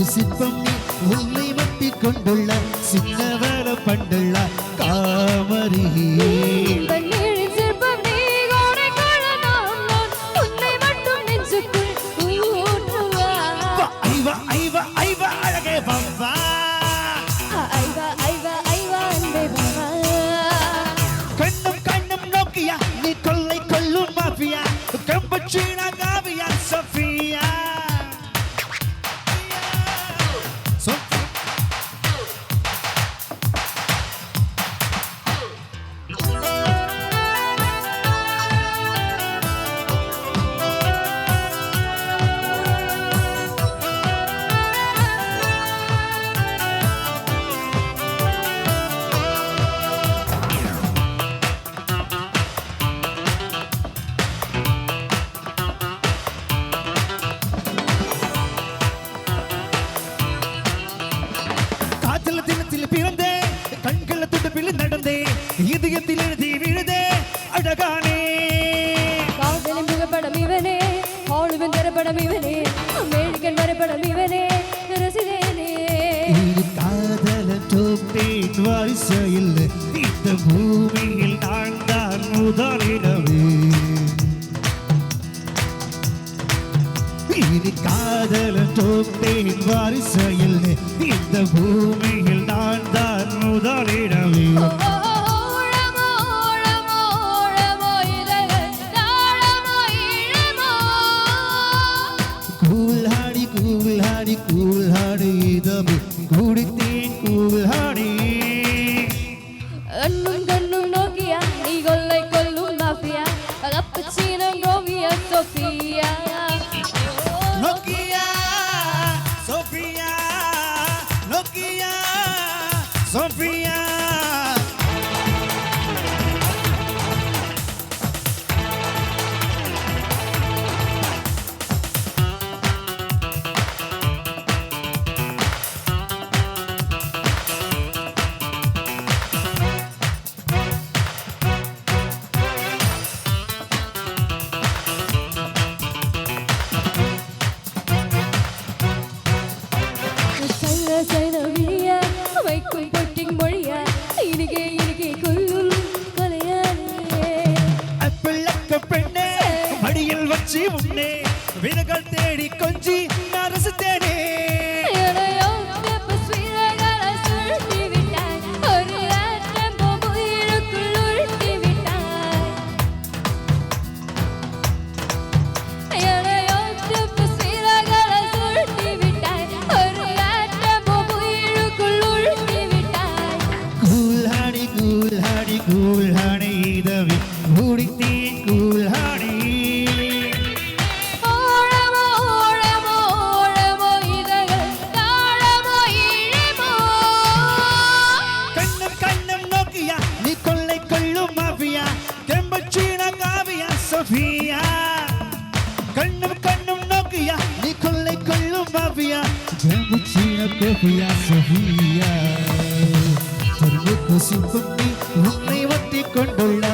சிற்பம் நீ உன்னை வட்டி கொண்டுள்ள சின்னவர பண்டுள்ள காமரி இதயத்தில் எழுதி விழுதே அழகானே காதலின் புகைப்படம் இவனே ஹாலிவுட் திரைப்படம் இவனே அமெரிக்கன் வரைபடம் இவனே ரசிகனே காதல தோப்பேன் வாரிசையில் இந்த பூமியில் நான் தான் முதலிடவே காதல தோப்பேன் வாரிசையில் இந்த பூமியில் நான் தான் முதலிடவே கூழ்ஹாடி இதமே குடித்தேன் கூழ்ஹாடி அண்ணும் கண்ணும் நோக்கியா நீ கொள்ளை கொல்லும் மாஃபியா கப்பச்சீனோ கோவியா Sofia Nokia Sofia Nokia Sofia வைக்கும் பொட்டிங் மொழியா இனிகே இனிகே கொல்லும் கொலையானே அப்பிள்ளக்க பெண்ணே மடியில் வச்சு உன்னே விரகள் தேடி கொஞ்சி நரசுத்தேனே கூழ்ஹாடி இதவே குடித்தேன் கூழ்ஹாடி ஓழமோ ஓழமோ ஓழமோ இதகள் தாழமோ இழமோ கண்ணம் கண்ணம் நோக்கியா நீ கொள்ளை கொள்ளும் மாஃபியா கெம்பச்சீன காவியா சோஃபியா கண்ணம் கண்ணம் நோக்கியா நீ கொள்ளை கொள்ளும் மாஃபியா கெம்பச்சீன காவியா சோஃபியா சிற்பம் நீ உன்னை வட்டி கொண்டுள்ள